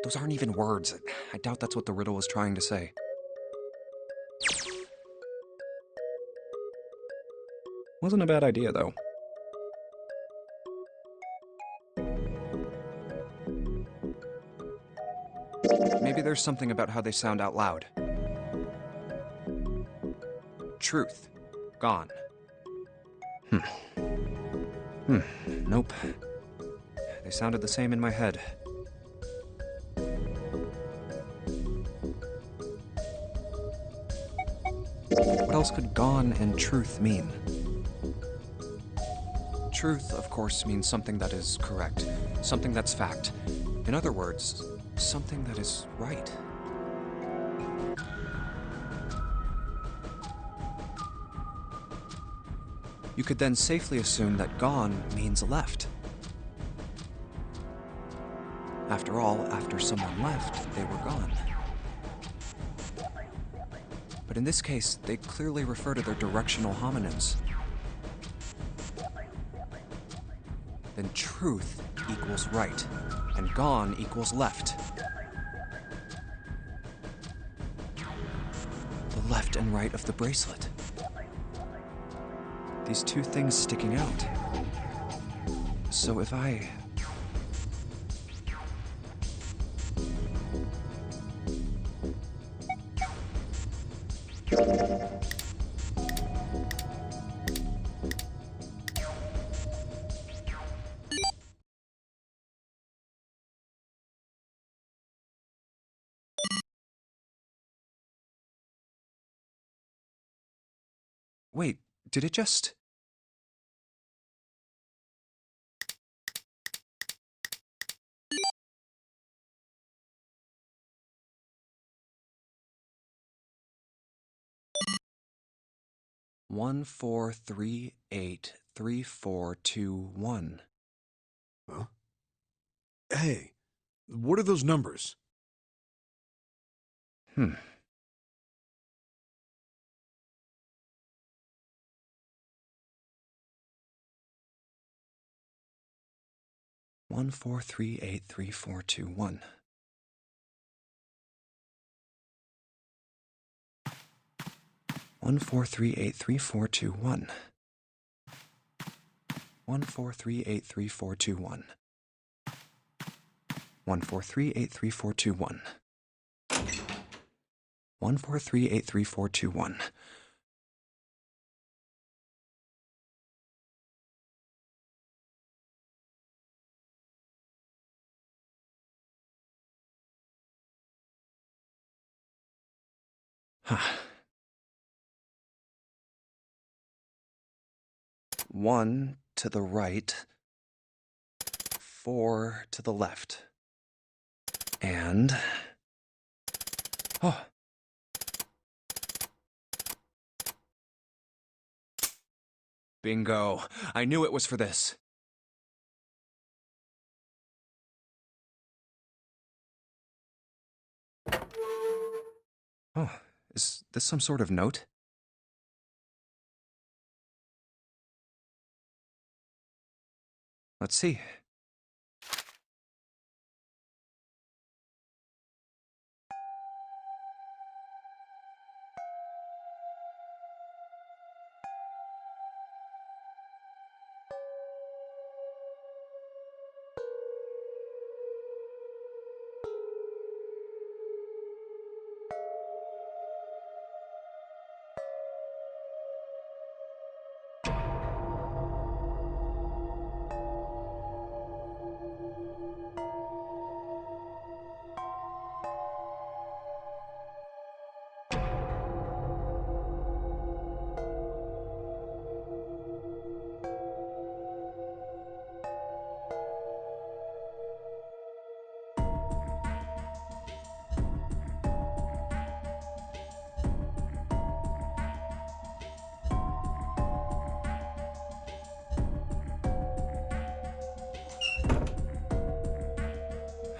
Those aren't even words. I doubt that's what the riddle was trying to say. Wasn't a bad idea, though. Maybe there's something about how they sound out loud. Truth. Gone. Nope. They sounded the same in my head. What else could gone and truth mean? Truth, of course, means something that is correct, something that's fact. In other words, something that is right. You could then safely assume that gone means left. After all, after someone left, they were gone. But in this case, they clearly refer to their directional homonyms. Then truth equals right, and gone equals left. The left and right of the bracelet. These two things sticking out. So if I... Wait, did it just... One, 4, 3, 8, 3, 4, 2, 1. Huh? Hey, what are those numbers? 1, 4, 3, 8, 3, 4, 2, 1. One, 4, 3, 8, 3, 4, 2, 1. 1, 4, 3, 8, 3, 4, 2, 1. 1, 4, 3, 8, 3, 4, 2, 1. 1, 4, 3, 8, 3, 4, 2, 1. Huh. 1 to the right, 4 to the left. And... Oh. Bingo. I knew it was for this. Oh, is this some sort of note? Let's see.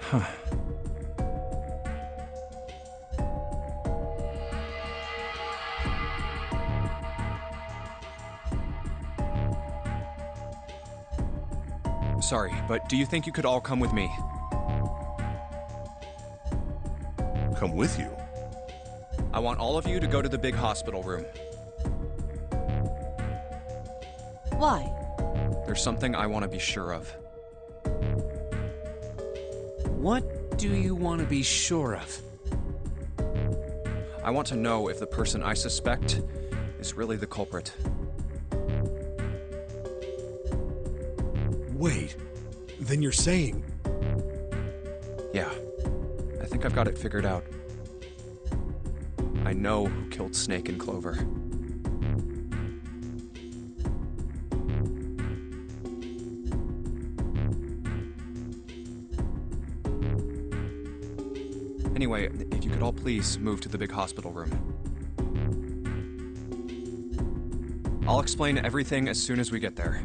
Huh. Sorry, but do you think you could all come with me? come with you. I want all of you to go to the big hospital room. Why? There's something I want to be sure of. What do you want to be sure of? I want to know if the person I suspect is really the culprit. Wait, then you're saying... Yeah, I think I've got it figured out. I know who killed Snake and Clover. Anyway, if you could all please move to the big hospital room. I'll explain everything as soon as we get there.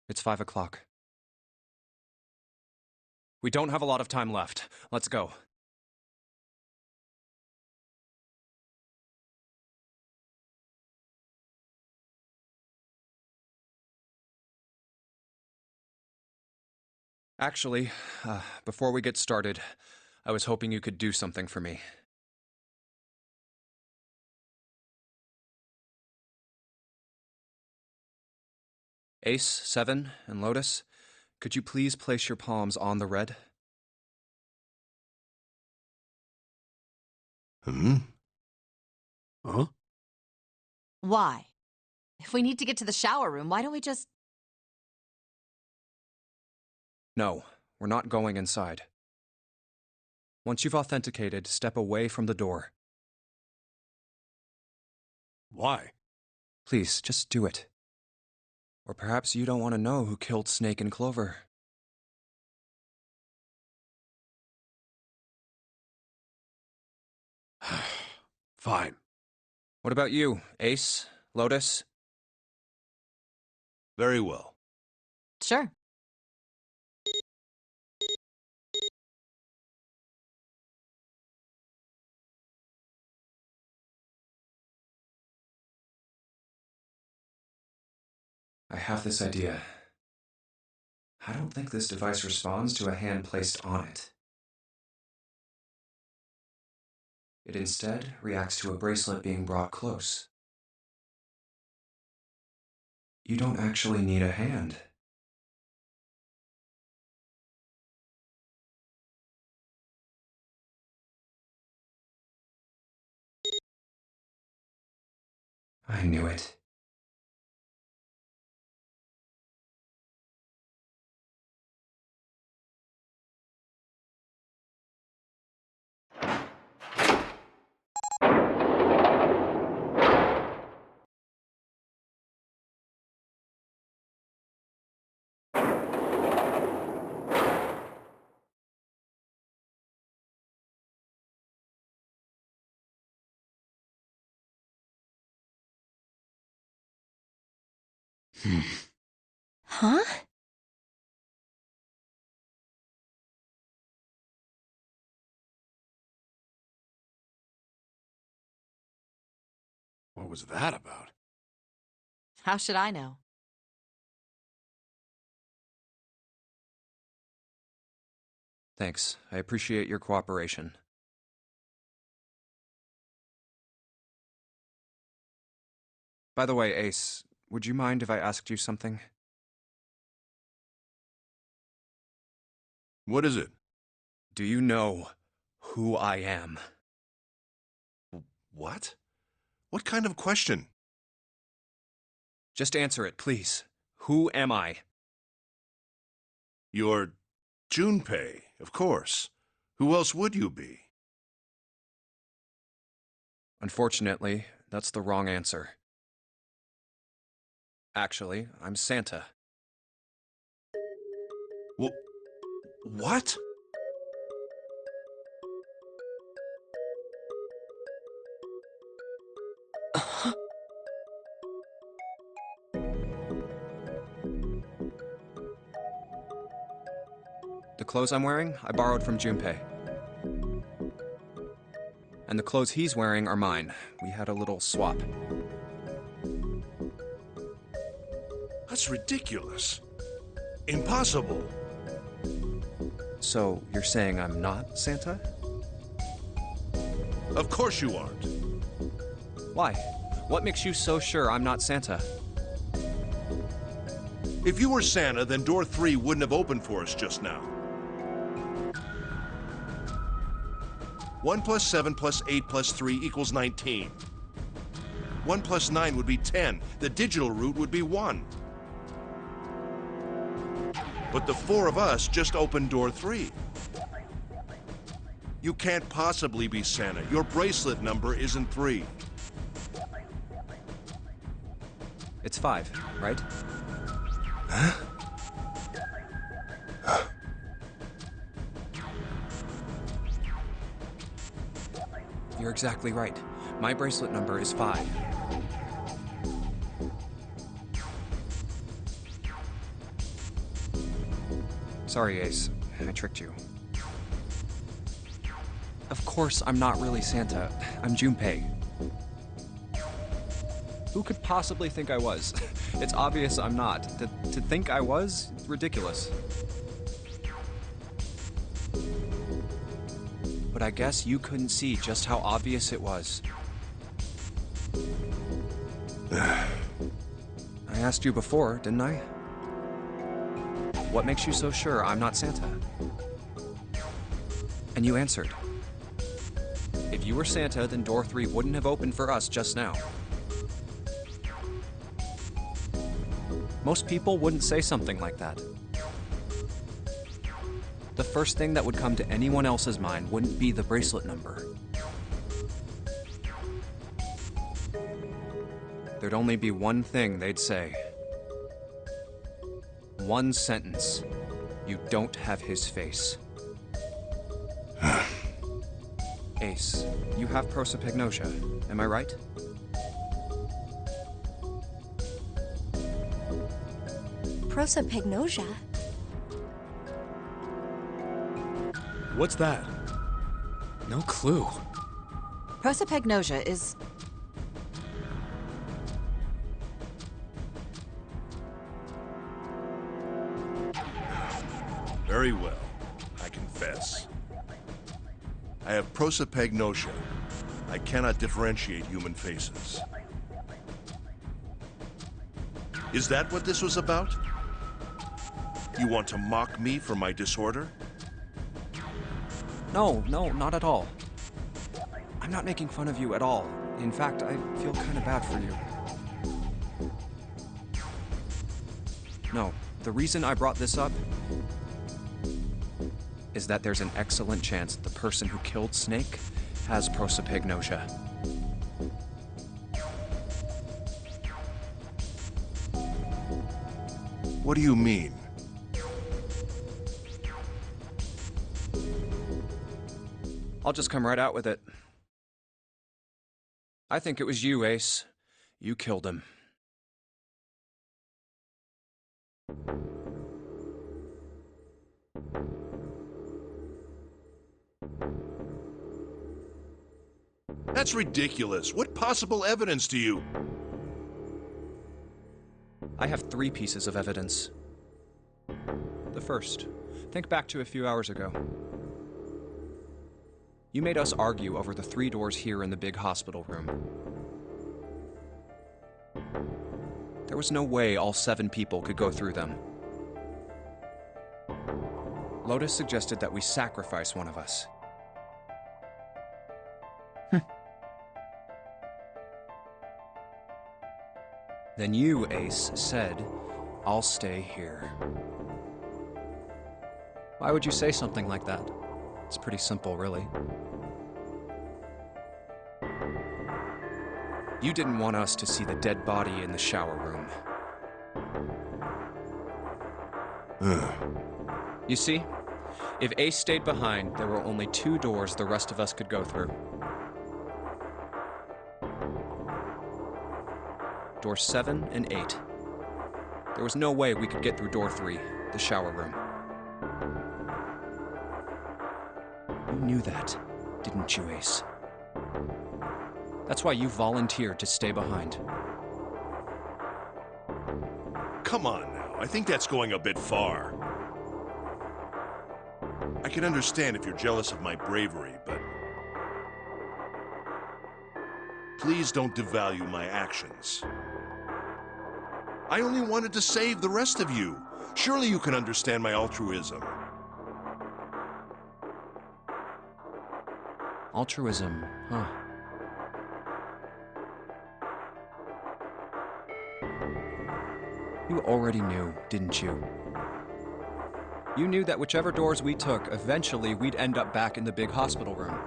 It's 5 o'clock. We don't have a lot of time left. Let's go. Actually, before we get started, I was hoping you could do something for me. Ace, 7, and Lotus, could you please place your palms on the red? Huh? Why? If we need to get to the shower room, why don't we just... No, we're not going inside. Once you've authenticated, step away from the door. Why? Please, just do it. Or perhaps you don't want to know who killed Snake and Clover. Fine. What about you, Ace, Lotus? Very well. Sure. I have this idea. I don't think this device responds to a hand placed on it. It instead reacts to a bracelet being brought close. You don't actually need a hand. I knew it. Huh? What was that about? How should I know? Thanks. I appreciate your cooperation. By the way, Ace, would you mind if I asked you something? What is it? Do you know who I am? What? What kind of question? Just answer it, please. Who am I? You're Junpei, of course. Who else would you be? Unfortunately, that's the wrong answer. Actually, I'm Santa. What? The clothes I'm wearing, I borrowed from Junpei. And the clothes he's wearing are mine. We had a little swap. That's ridiculous. Impossible. So, you're saying I'm not Santa? Of course you aren't. Why? What makes you so sure I'm not Santa? If you were Santa, then door 3 wouldn't have opened for us just now. 1 plus 7 plus 8 plus 3 equals 19. 1 plus 9 would be 10. The digital root would be 1. But the 4 of us just opened door 3. You can't possibly be Santa. Your bracelet number isn't 3. It's 5, right? You're exactly right. My bracelet number is 5. Sorry, Ace. I tricked you. Of course, I'm not really Santa. I'm Junpei. Who could possibly think I was? It's obvious I'm not. To think I was? It's ridiculous. But I guess you couldn't see just how obvious it was. I asked you before, didn't I? What makes you so sure I'm not Santa? And you answered. If you were Santa, then door 3 wouldn't have opened for us just now. Most people wouldn't say something like that. The first thing that would come to anyone else's mind wouldn't be the bracelet number. There'd only be one thing they'd say. One sentence. You don't have his face. Ace, you have prosopagnosia, am I right? Prosopagnosia? What's that? No clue. Prosopagnosia is... Very well. I confess. I have prosopagnosia. I cannot differentiate human faces. Is that what this was about? You want to mock me for my disorder? No, not at all. I'm not making fun of you at all. In fact, I feel kind of bad for you. No, the reason I brought this up is that there's an excellent chance the person who killed Snake has prosopagnosia. What do you mean? I'll just come right out with it. I think it was you, Ace. You killed him. That's ridiculous. What possible evidence do you... I have 3 pieces of evidence. The first, think back to a few hours ago. You made us argue over the 3 doors here in the big hospital room. There was no way all 7 people could go through them. Lotus suggested that we sacrifice one of us. Then you, Ace, said, I'll stay here. Why would you say something like that? It's pretty simple, really. You didn't want us to see the dead body in the shower room. You see, if Ace stayed behind, there were only 2 doors the rest of us could go through. Doors 7 and 8. There was no way we could get through door 3, the shower room. knew that, didn't you, Ace? That's why you volunteered to stay behind. Come on now, I think that's going a bit far. I can understand if you're jealous of my bravery, but please don't devalue my actions. I only wanted to save the rest of you. Surely you can understand my altruism. Altruism, huh? You already knew, didn't you? You knew that whichever doors we took, eventually we'd end up back in the big hospital room.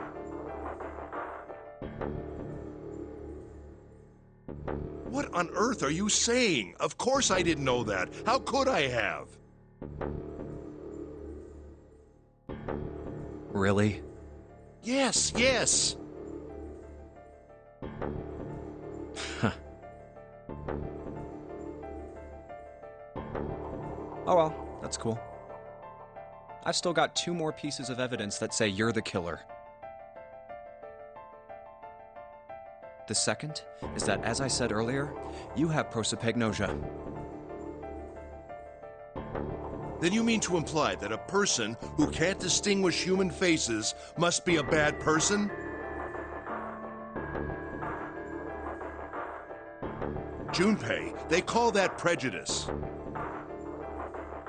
What on earth are you saying? Of course I didn't know that. How could I have? Really? Yes, yes. Oh well, that's cool. I've still got 2 more pieces of evidence that say you're the killer. The second is that, as I said earlier, you have prosopagnosia. Then you mean to imply that a person who can't distinguish human faces must be a bad person? Junpei, they call that prejudice.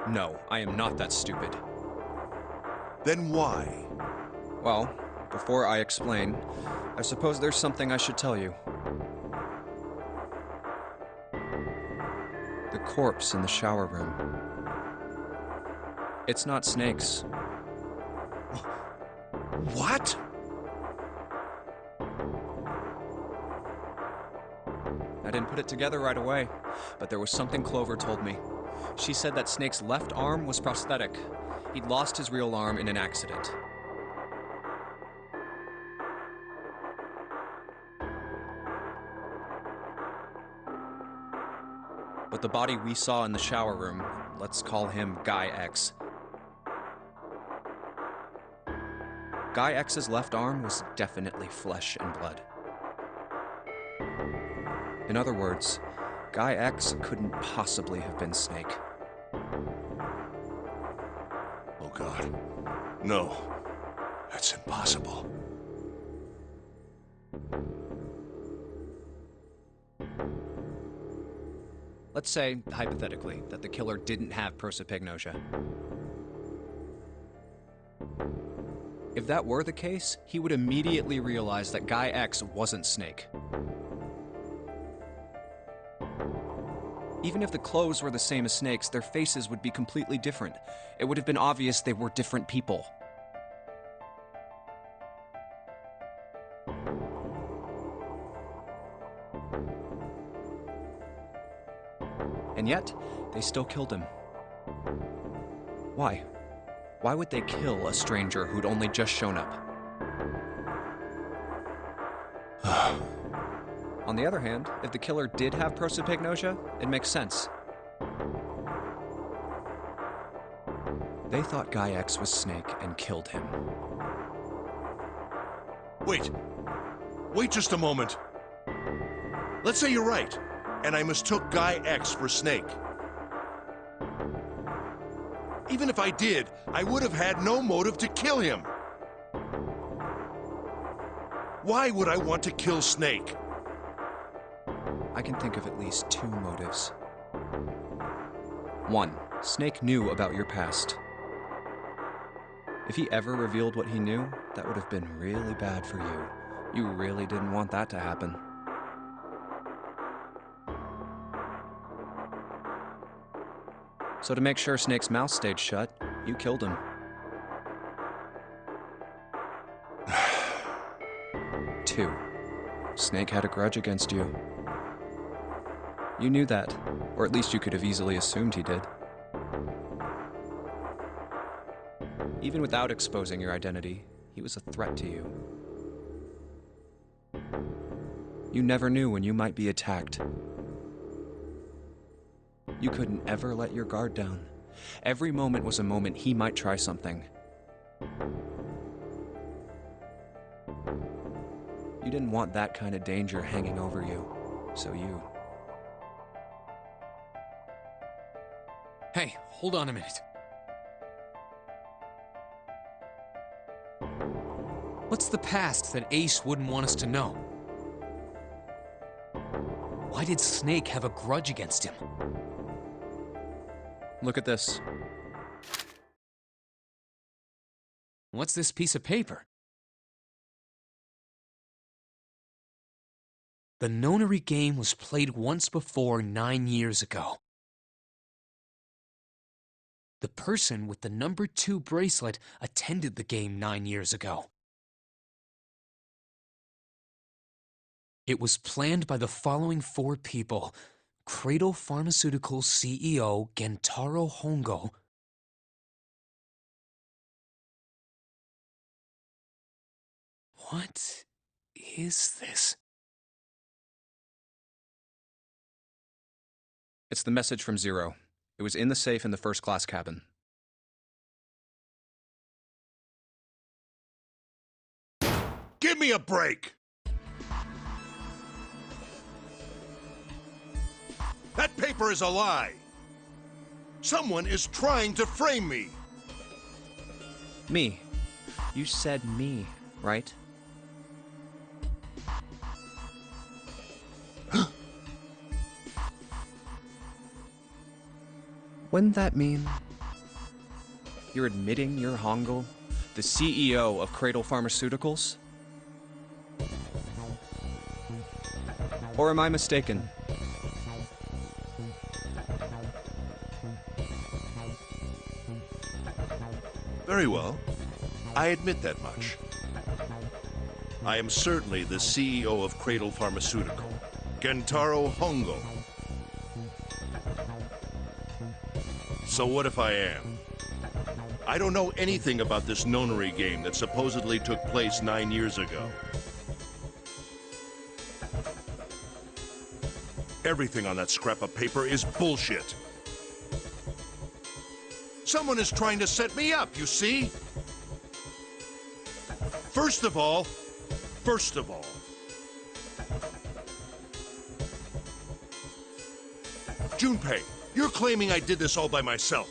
No, I am not that stupid. Then why? Well, before I explain, I suppose there's something I should tell you. The corpse in the shower room. It's not Snake's. What? I didn't put it together right away, but there was something Clover told me. She said that Snake's left arm was prosthetic. He'd lost his real arm in an accident. But the body we saw in the shower room, let's call him Guy X. Guy X's left arm was definitely flesh and blood. In other words, Guy X couldn't possibly have been Snake. Oh God. No. That's impossible. Let's say, hypothetically, that the killer didn't have prosopagnosia. If that were the case, he would immediately realize that Guy X wasn't Snake. Even if the clothes were the same as Snake's, their faces would be completely different. It would have been obvious they were different people. And yet, they still killed him. Why? Why would they kill a stranger who'd only just shown up? On the other hand, if the killer did have prosopagnosia, it makes sense. They thought Guy X was Snake and killed him. Wait. Wait just a moment. Let's say you're right, and I mistook Guy X for Snake. Even if I did, I would have had no motive to kill him. Why would I want to kill Snake? I can think of at least 2 motives. 1, Snake knew about your past. If he ever revealed what he knew, that would have been really bad for you. You really didn't want that to happen. So to make sure Snake's mouth stayed shut, you killed him. 2, Snake had a grudge against you. You knew that, or at least you could have easily assumed he did. Even without exposing your identity, he was a threat to you. You never knew when you might be attacked. You couldn't ever let your guard down. Every moment was a moment he might try something. You didn't want that kind of danger hanging over you, so you... Hey, hold on a minute. What's the past that Ace wouldn't want us to know? Why did Snake have a grudge against him? Look at this. What's this piece of paper? The Nonary game was played once before 9 years ago. The person with the number 2 bracelet attended the game 9 years ago. It was planned by the following 4 people: Cradle Pharmaceuticals CEO Gentaro Hongo, what is this? It's the message from Zero. It was in the safe in the first-class cabin. Give me a break! That paper is a lie! Someone is trying to frame me! Me. You said me, right? Wouldn't that mean you're admitting you're Hongo, the CEO of Cradle Pharmaceuticals? Or am I mistaken? Very well. I admit that much. I am certainly the CEO of Cradle Pharmaceutical, Gentaro Hongo. So what if I am? I don't know anything about this Nonary game that supposedly took place 9 years ago. Everything on that scrap of paper is bullshit. Someone is trying to set me up, you see? First of all, Junpei, you're claiming I did this all by myself.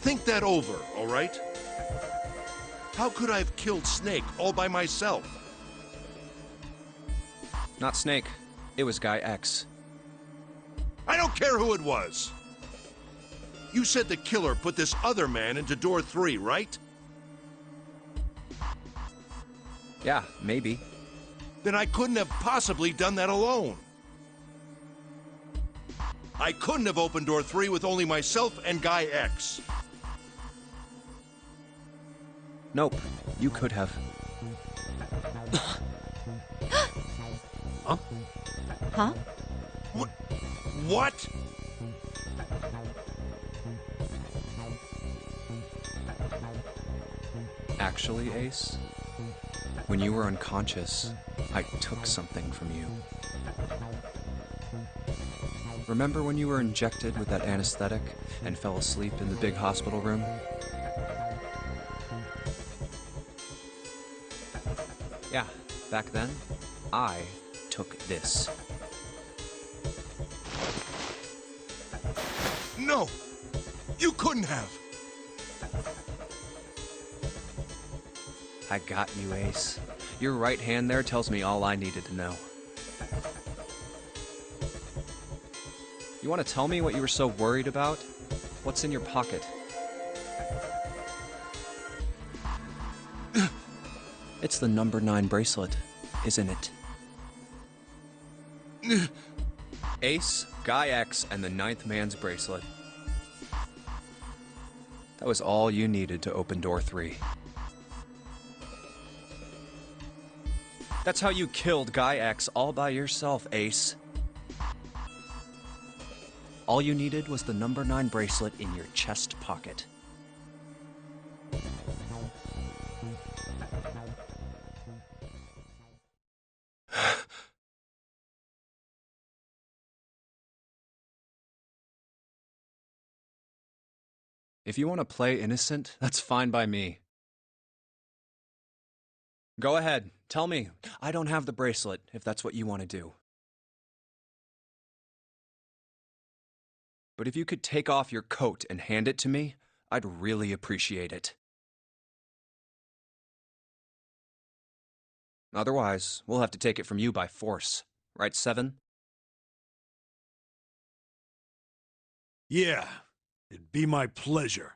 Think that over, all right? How could I have killed Snake all by myself? Not Snake. It was Guy X. I don't care who it was. You said the killer put this other man into door 3, right? Yeah, maybe. Then I couldn't have possibly done that alone. I couldn't have opened door 3 with only myself and Guy X. Nope, you could have. Huh? Huh? What? Actually, Ace, when you were unconscious, I took something from you. Remember when you were injected with that anesthetic and fell asleep in the big hospital room? Yeah, back then, I took this. No! You couldn't have! I got you, Ace. Your right hand there tells me all I needed to know. You want to tell me what you were so worried about? What's in your pocket? It's the number 9 bracelet, isn't it? Ace, Guy X, and the 9th man's bracelet. That was all you needed to open door 3. That's how you killed Guy X all by yourself, Ace. All you needed was the number 9 bracelet in your chest pocket. If you want to play innocent, that's fine by me. Go ahead. Tell me. I don't have the bracelet, if that's what you want to do. But if you could take off your coat and hand it to me, I'd really appreciate it. Otherwise, we'll have to take it from you by force. Right, Seven? Yeah, it'd be my pleasure.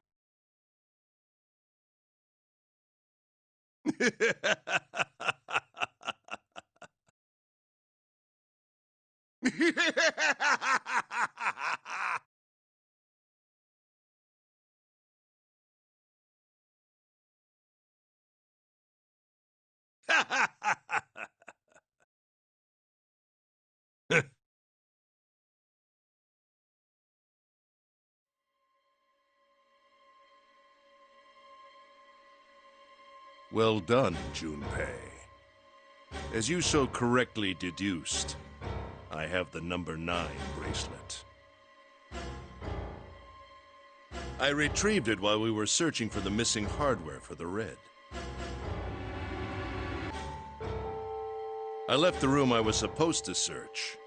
Well done, Junpei. As you so correctly deduced, I have the number 9 bracelet. I retrieved it while we were searching for the missing hardware for the red. I left the room I was supposed to search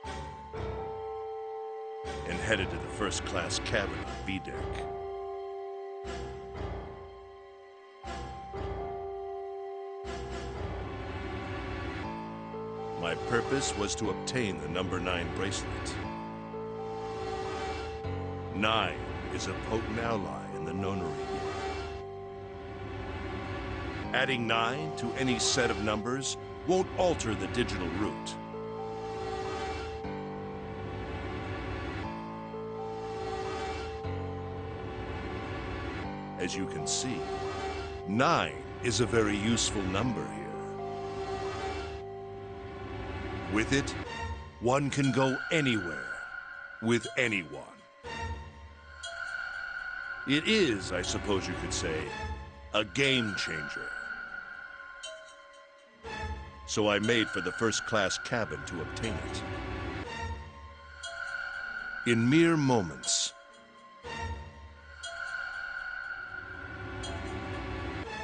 and headed to the first-class cabin on B-deck. My purpose was to obtain the number 9 bracelet. 9 is a potent ally in the Nonary game. Adding 9 to any set of numbers won't alter the digital root. As you can see, 9 is a very useful number here. With it, one can go anywhere, with anyone. It is, I suppose you could say, a game changer. So I made for the first-class cabin to obtain it. In mere moments,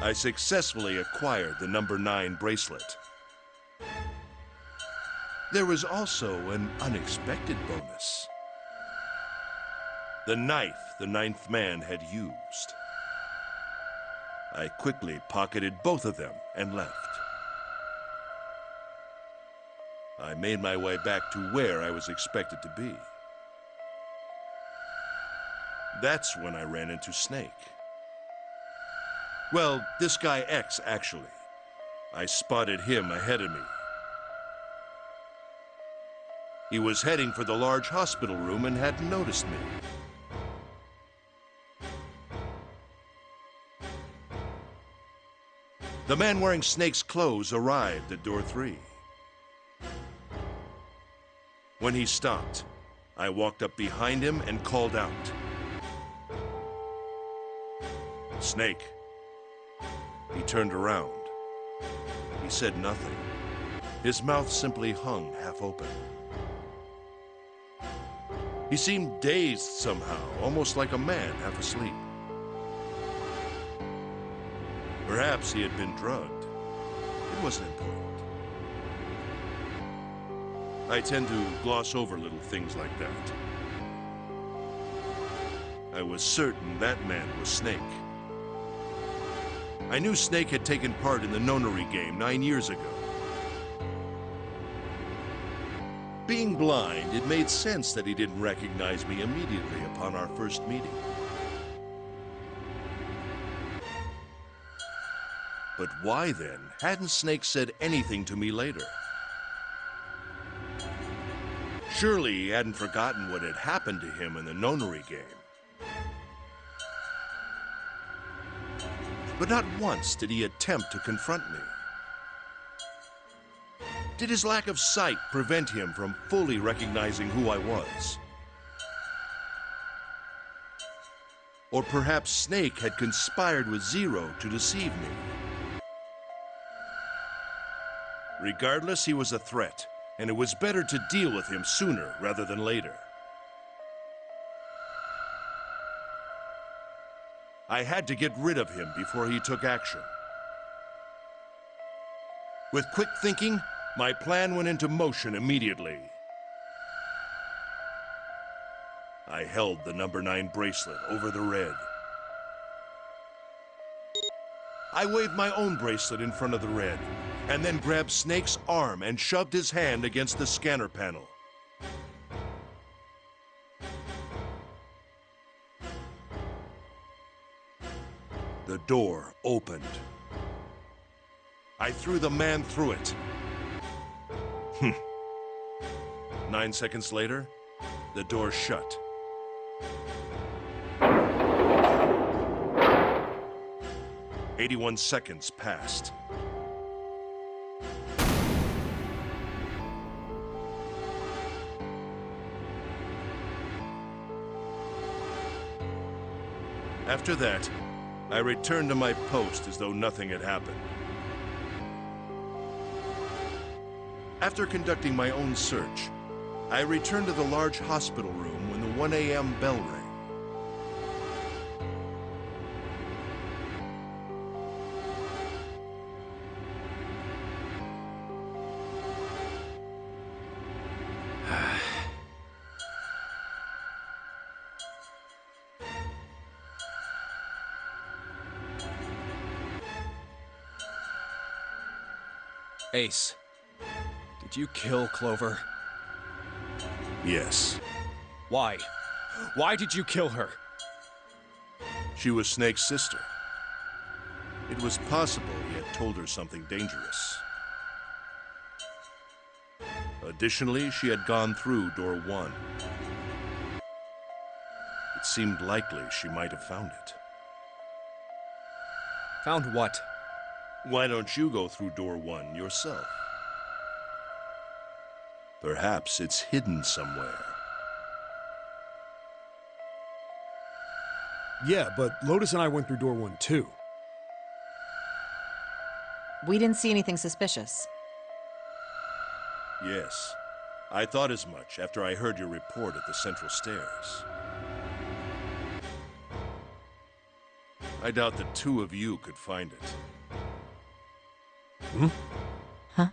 I successfully acquired the number 9 bracelet. There was also an unexpected bonus. The knife the 9th man had used. I quickly pocketed both of them and left. I made my way back to where I was expected to be. That's when I ran into Snake. Well, this guy X, actually. I spotted him ahead of me. He was heading for the large hospital room and hadn't noticed me. The man wearing Snake's clothes arrived at door 3. When he stopped, I walked up behind him and called out. Snake. He turned around. He said nothing. His mouth simply hung half open. He seemed dazed somehow, almost like a man half asleep. Perhaps he had been drugged. It wasn't important. I tend to gloss over little things like that. I was certain that man was Snake. I knew Snake had taken part in the Nonary game 9 years ago. Being blind, it made sense that he didn't recognize me immediately upon our first meeting. But why then hadn't Snake said anything to me later? Surely he hadn't forgotten what had happened to him in the Nonary game. But not once did he attempt to confront me. Did his lack of sight prevent him from fully recognizing who I was? Or perhaps Snake had conspired with Zero to deceive me. Regardless, he was a threat, and it was better to deal with him sooner rather than later. I had to get rid of him before he took action. With quick thinking, my plan went into motion immediately. I held the number 9 bracelet over the red. I waved my own bracelet in front of the red, and then grabbed Snake's arm and shoved his hand against the scanner panel. The door opened. I threw the man through it. 9 seconds later, the door shut. "81 seconds passed. After that, I returned to my post as though nothing had happened. After conducting my own search, I returned to the large hospital room when the 1 a.m. bell rang. Ace, did you kill Clover? Yes, Why? Why did you kill her? she was Snake's sister. It was possible he had told her something dangerous. Additionally, she had gone through door 1. It seemed likely she might have found it. Found what? Why don't you go through door 1 yourself? Perhaps it's hidden somewhere. Yeah, but Lotus and I went through door 1 too. We didn't see anything suspicious. Yes, I thought as much after I heard your report at the central stairs. I doubt the two of you could find it. Huh?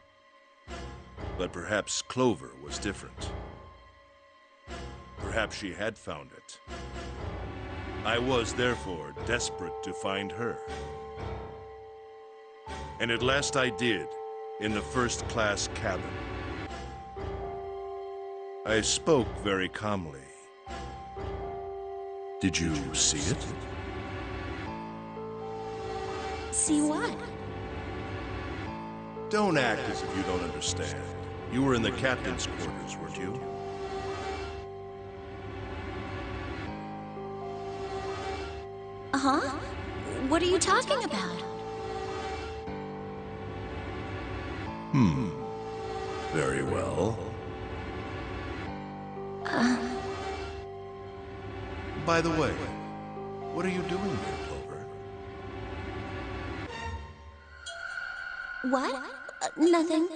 But perhaps Clover was different. Perhaps she had found it. I was, therefore, desperate to find her. And at last I did, in the first-class cabin. I spoke very calmly. Did you see it? See what? Don't act as if you don't understand. You were in the captain's quarters, weren't you? Uh-huh. What are you talking about? Very well. By the way, what are you doing here, Clover? What? Nothing.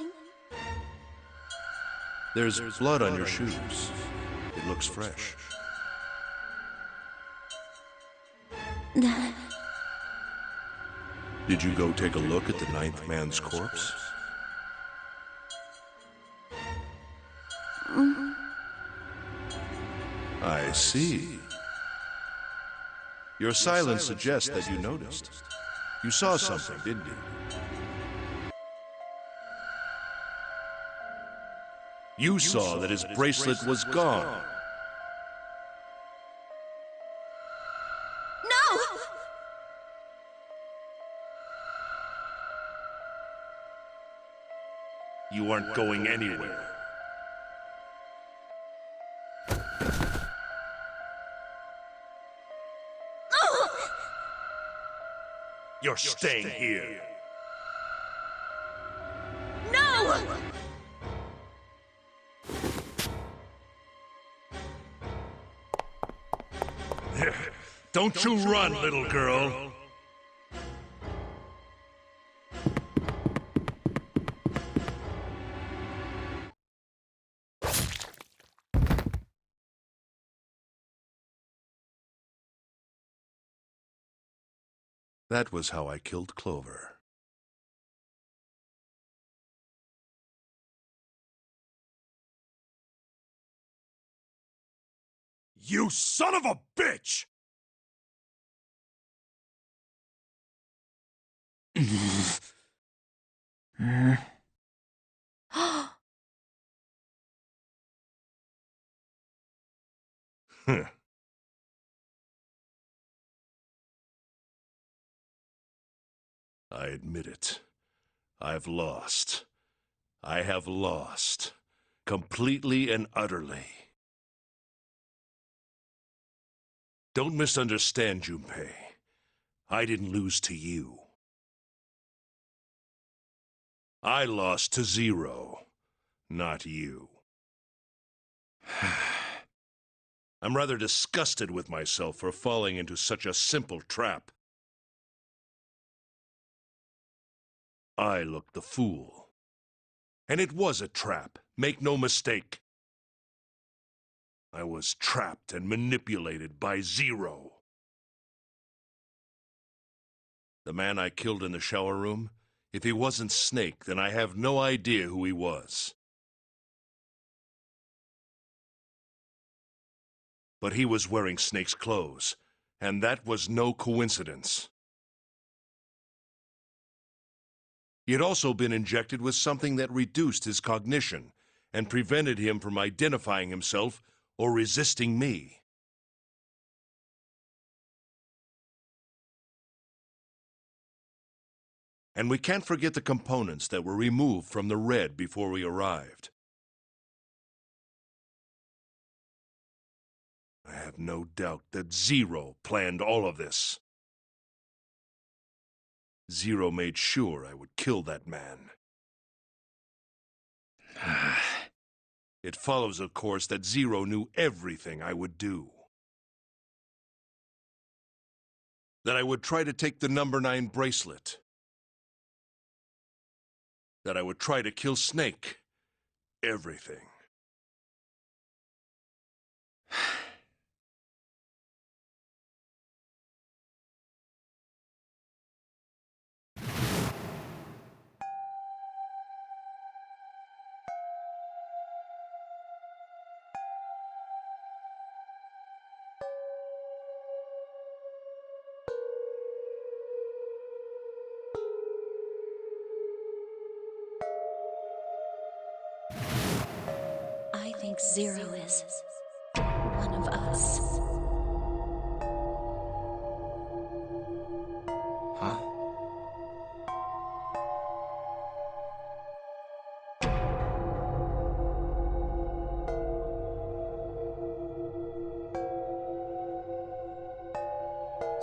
There's blood on your shoes. It looks fresh. Did you go take a look at the 9th man's corpse? I see. Your silence suggests that you noticed. You saw something, didn't you? You saw that his bracelet was gone. No! You aren't going anywhere. You're staying here. No! Don't you run, little girl. That was how I killed Clover. You son of a bitch! I admit it. I've lost. I have lost. Completely and utterly. Don't misunderstand, Junpei. I didn't lose to you. I lost to Zero, not you. I'm rather disgusted with myself for falling into such a simple trap. I looked the fool. And it was a trap, make no mistake. I was trapped and manipulated by Zero. The man I killed in the shower room, if he wasn't Snake, then I have no idea who he was. But he was wearing Snake's clothes, and that was no coincidence. He had also been injected with something that reduced his cognition and prevented him from identifying himself or resisting me. And we can't forget the components that were removed from the red before we arrived. I have no doubt that Zero planned all of this. Zero made sure I would kill that man. It follows, of course, that Zero knew everything I would do. That I would try to take the number 9 bracelet. That I would try to kill Snake. Everything. I think Zero is one of us. Huh?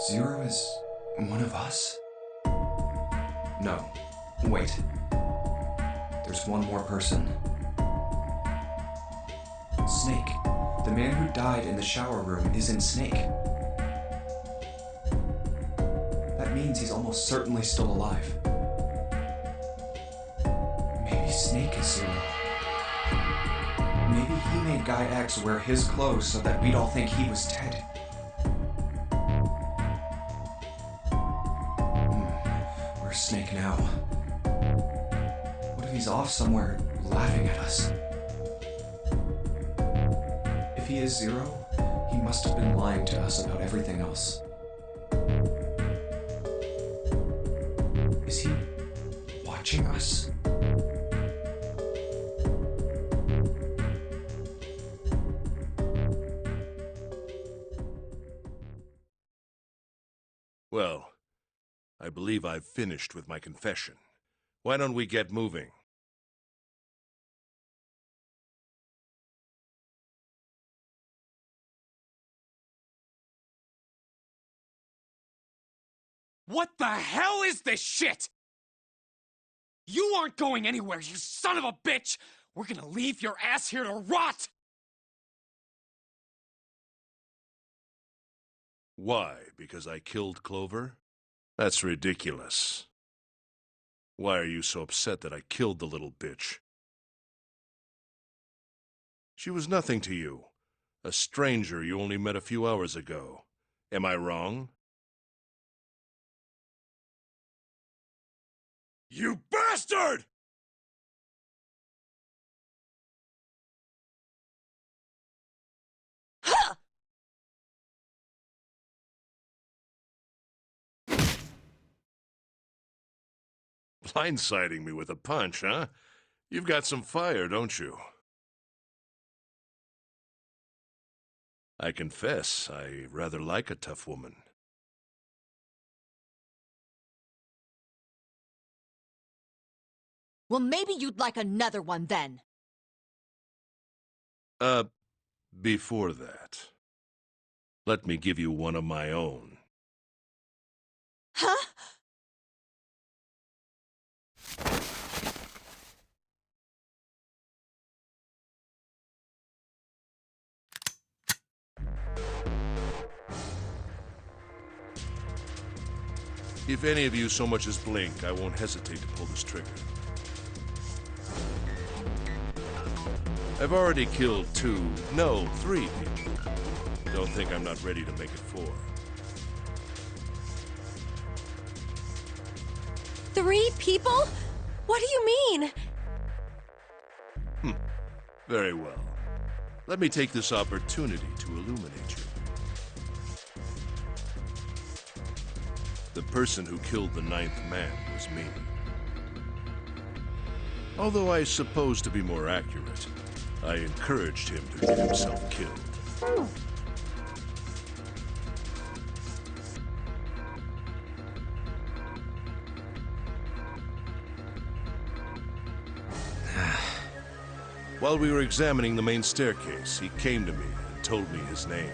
Zero is one of us? No. Wait. There's one more person. Snake. The man who died in the shower room isn't Snake. That means he's almost certainly still alive. Maybe Snake is Zero. Maybe he made Guy X wear his clothes so that we'd all think he was dead. Where's Snake now? What if he's off somewhere laughing at us? If he is Zero, he must have been lying to us about everything else. Is he watching us? Well, I believe I've finished with my confession. Why don't we get moving? What the hell is this shit? You aren't going anywhere, you son of a bitch! We're gonna leave your ass here to rot! Why? Because I killed Clover? That's ridiculous. Why are you so upset that I killed the little bitch? She was nothing to you. A stranger you only met a few hours ago. Am I wrong? You bastard! Blindsiding me with a punch, huh? You've got some fire, don't you? I confess, I rather like a tough woman. Well, maybe you'd like another one then. Before that, let me give you one of my own. Huh? If any of you so much as blink, I won't hesitate to pull this trigger. I've already killed 3 people. Don't think I'm not ready to make it 4. 3 people? What do you mean? Very well. Let me take this opportunity to illuminate you. The person who killed the 9th man was me. Although I suppose to be more accurate, I encouraged him to get himself killed. While we were examining the main staircase, he came to me and told me his name.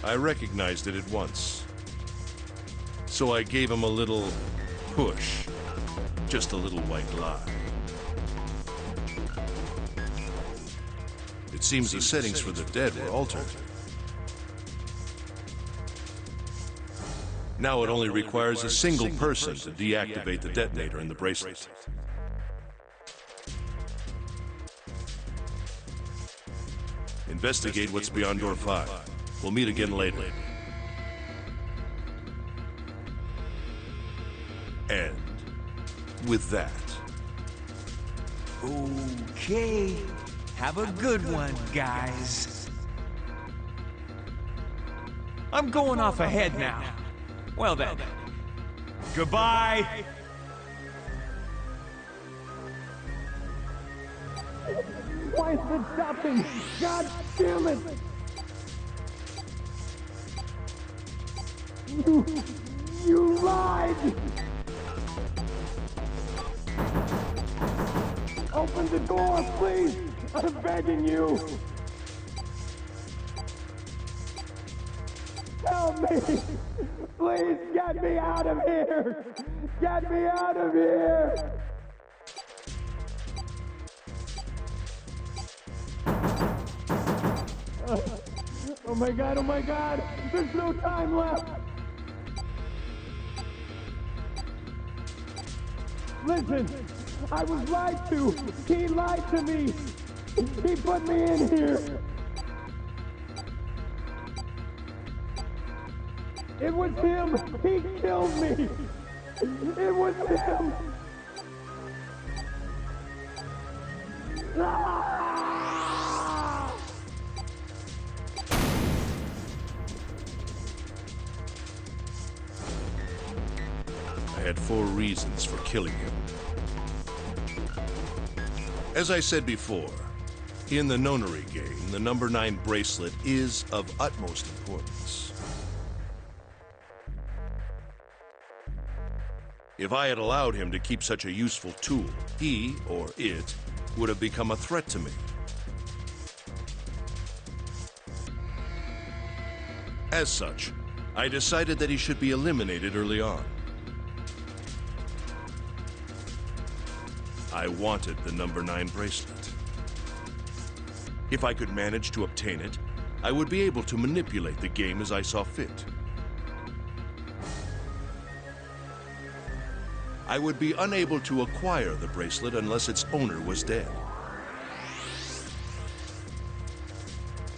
I recognized it at once. So I gave him a little push. Just a little white lie. It seems the settings for the dead were altered. Now it only requires a single person to deactivate the detonator in the bracelet. Investigate what's beyond door 5. We'll meet again later. And with that, Okay. Have a good one, guys. I'm going off ahead now. Well then. Goodbye. Why is it stopping? God damn it! You lied! Open the door, please! I'm begging you! Help me! Please get me out of here! Get me out of here! Oh my god, oh my god! There's no time left! Listen! I was lied to! He lied to me! He put me in here! It was him! He killed me! It was him! Ah! I had 4 reasons for killing him. As I said before, in the Nonary game, the number 9 bracelet is of utmost importance. If I had allowed him to keep such a useful tool, he, or it, would have become a threat to me. As such, I decided that he should be eliminated early on. I wanted the number 9 bracelet. If I could manage to obtain it, I would be able to manipulate the game as I saw fit. I would be unable to acquire the bracelet unless its owner was dead.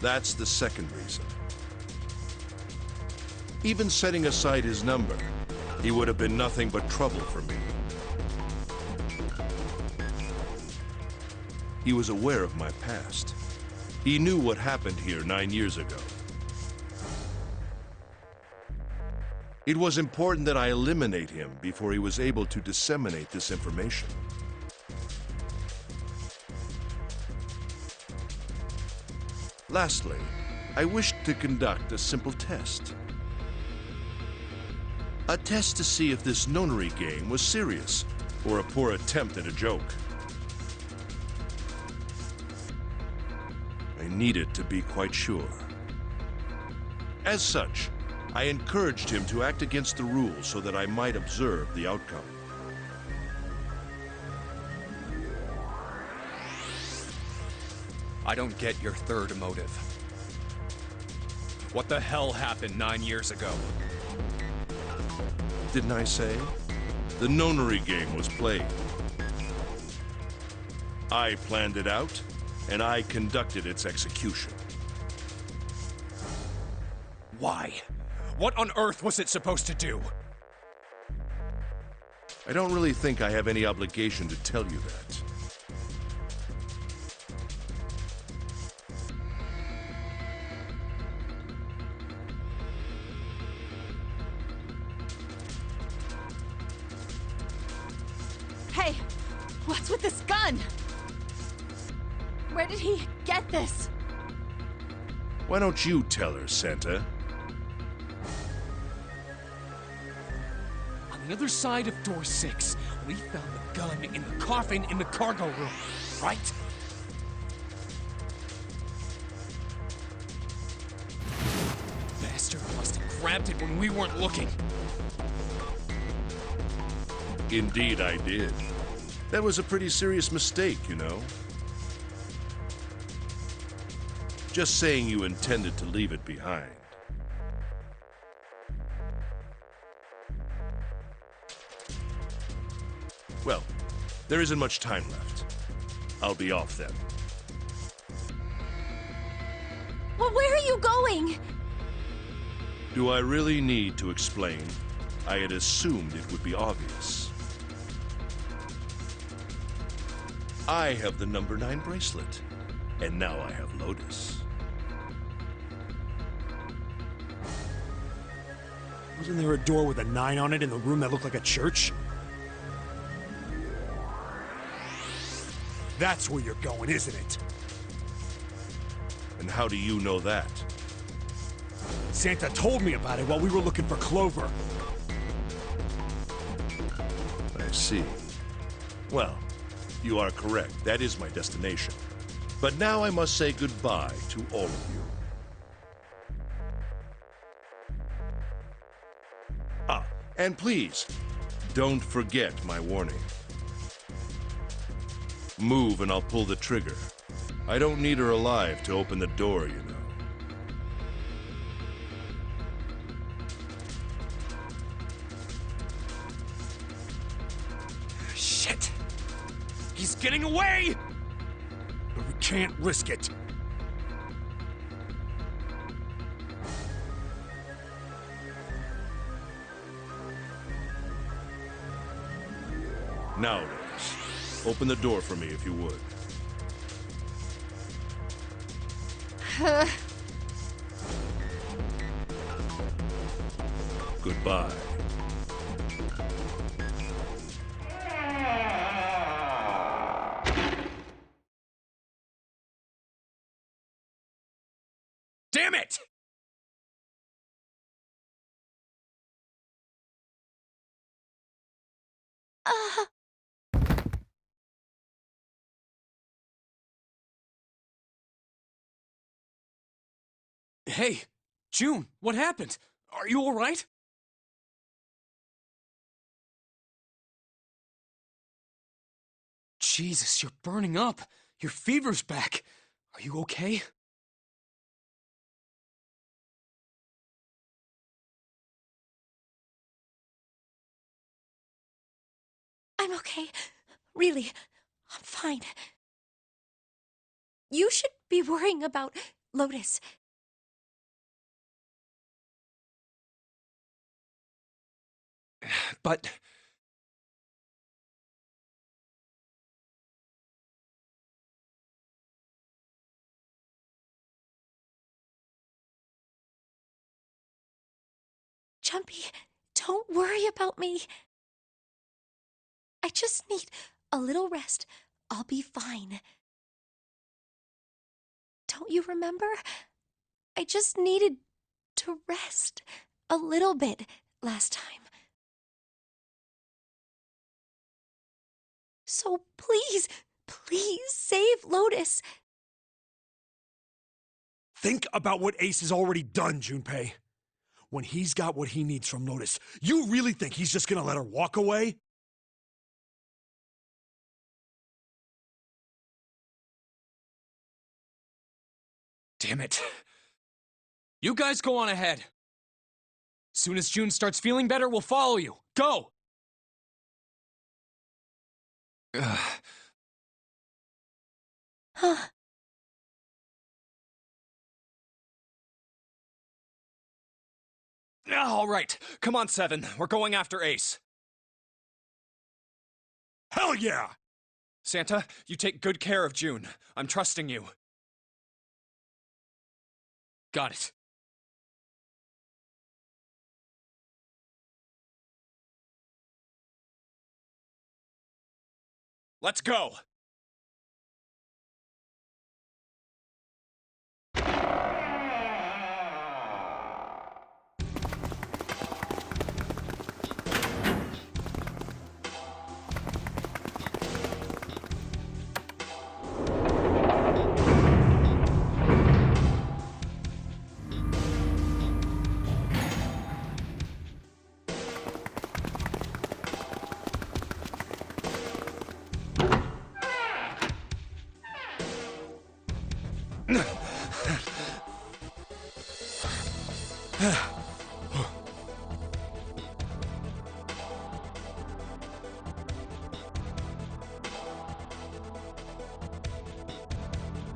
That's the second reason. Even setting aside his number, he would have been nothing but trouble for me. He was aware of my past. He knew what happened here 9 years ago. It was important that I eliminate him before he was able to disseminate this information. Lastly, I wished to conduct a simple test. A test to see if this Nonary game was serious or a poor attempt at a joke. I needed to be quite sure. As such, I encouraged him to act against the rules so that I might observe the outcome. I don't get your third motive. What the hell happened 9 years ago? Didn't I say? The Nonary game was played. I planned it out, and I conducted its execution. Why? What on earth was it supposed to do? I don't really think I have any obligation to tell you that. Hey, what's with this gun? Where did he get this? Why don't you tell her, Santa? On the other side of door 6, we found the gun in the coffin in the cargo room, right? Bastard must have grabbed it when we weren't looking. Indeed, I did. That was a pretty serious mistake, you know. Just saying you intended to leave it behind. Well, there isn't much time left. I'll be off then. Well, where are you going? Do I really need to explain? I had assumed it would be obvious. I have the number 9 bracelet, and now I have Lotus. Wasn't there a door with a 9 on it in the room that looked like a church? That's where you're going, isn't it? And how do you know that? Santa told me about it while we were looking for Clover. I see. Well, you are correct. That is my destination. But now I must say goodbye to all of you. Ah, and please, don't forget my warning. Move and I'll pull the trigger. I don't need her alive to open the door, you know. Shit! He's getting away! But we can't risk it. Now, Lotus, open the door for me if you would. Goodbye. Damn it! Hey, June, what happened? Are you all right? Jesus, you're burning up. Your fever's back. Are you okay? I'm okay. Really, I'm fine. You should be worrying about Lotus. But... Junpei, Don't worry about me. I just need a little rest. I'll be fine. Don't you remember? I just needed to rest a little bit last time. So please, please save Lotus. Think about what Ace has already done, Junpei. When he's got what he needs from Lotus, you really think he's just gonna let her walk away? Damn it. You guys go on ahead. Soon as June starts feeling better, we'll follow you. Go! Huh. All right, come on, Seven. We're going after Ace. Hell yeah! Santa, you take good care of June. I'm trusting you. Got it. Let's go!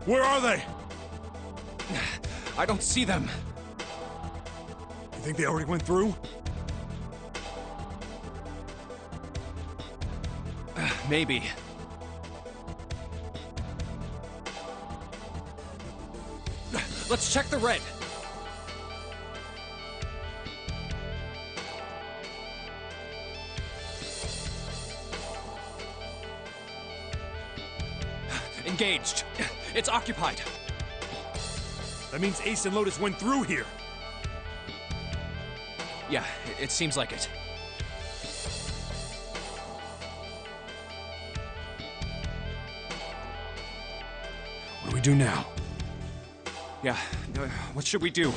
Where are they? I don't see them. You think they already went through? Maybe. Let's check the red. Engaged. It's occupied. That means Ace and Lotus went through here. Yeah, it seems like it. What do we do now? Yeah, what should we do?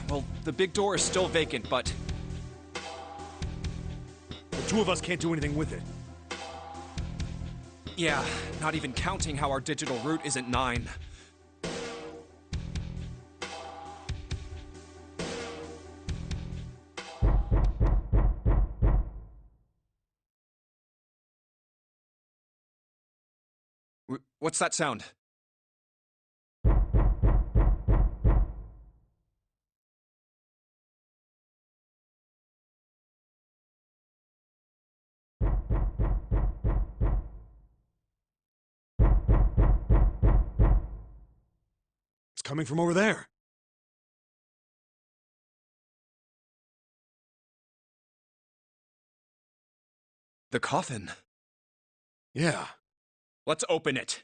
Well, the big door is still vacant, but... The two of us can't do anything with it. Yeah, not even counting how our digital route isn't 9. What's that sound? It's coming from over there. The coffin. Yeah. Let's open it.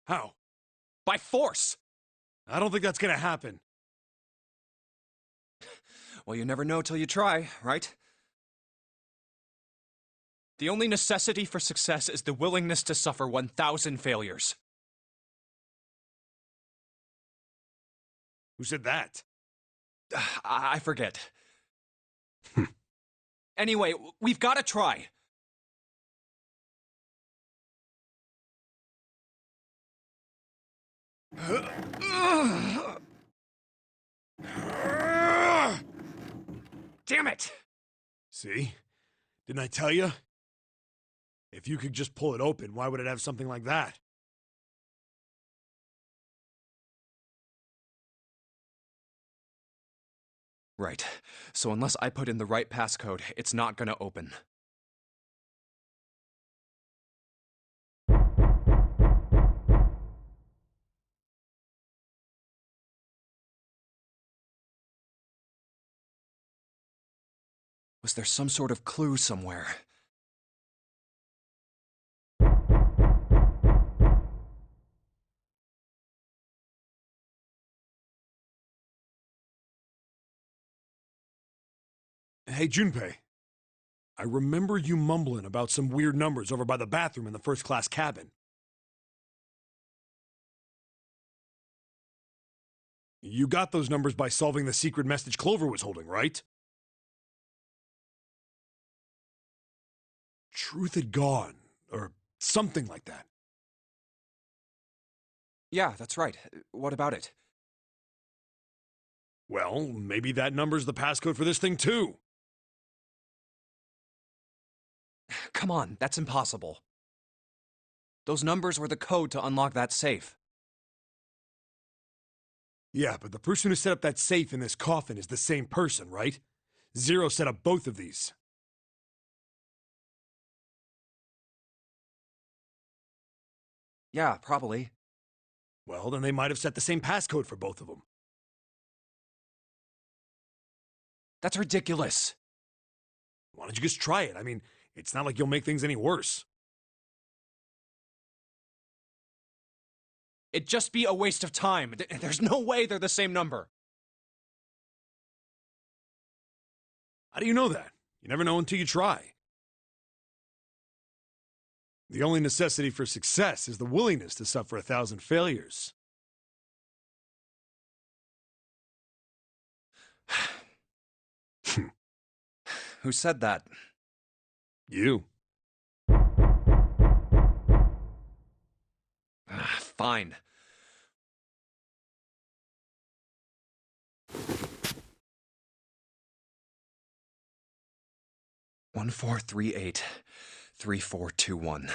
How? By force! I don't think that's gonna happen. Well, you never know till you try, right? The only necessity for success is the willingness to suffer 1,000 failures. Who said that? I forget. Anyway, we've got to try. Damn it! See? Didn't I tell you? If you could just pull it open, why would it have something like that? Right. So unless I put in the right passcode, it's not gonna open. Was there some sort of clue somewhere? Hey, Junpei. I remember you mumbling about some weird numbers over by the bathroom in the first-class cabin. You got those numbers by solving the secret message Clover was holding, right? Truth had gone, or something like that. Yeah, that's right. What about it? Well, maybe that number's the passcode for this thing, too. Come on, that's impossible. Those numbers were the code to unlock that safe. Yeah, but the person who set up that safe in this coffin is the same person, right? Zero set up both of these. Yeah, probably. Well, then they might have set the same passcode for both of them. That's ridiculous. Why don't you just try it? I mean, it's not like you'll make things any worse. It'd just be a waste of time. There's no way they're the same number. How do you know that? You never know until you try. The only necessity for success is the willingness to suffer 1,000 failures. Who said that? You. Fine. One 438 3421.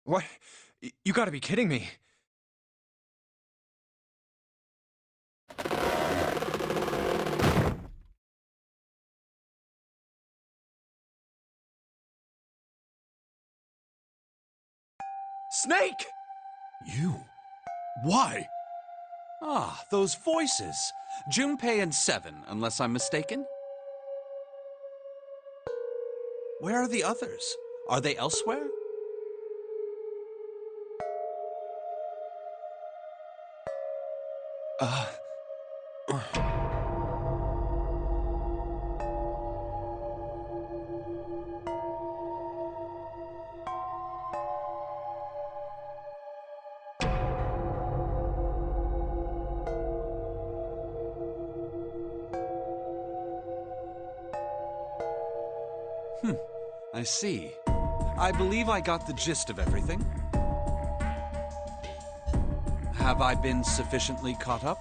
What? You gotta be kidding me. Snake! You? Why? Ah, those voices. Junpei and Seven, unless I'm mistaken. Where are the others? Are they elsewhere? I see. I believe I got the gist of everything. Have I been sufficiently caught up?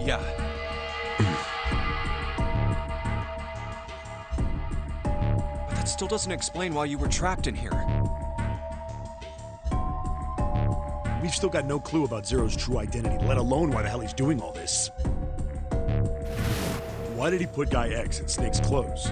Yeah. But that still doesn't explain why you were trapped in here. We've still got no clue about Zero's true identity, let alone why the hell he's doing all this. Why did he put Guy X in Snake's clothes?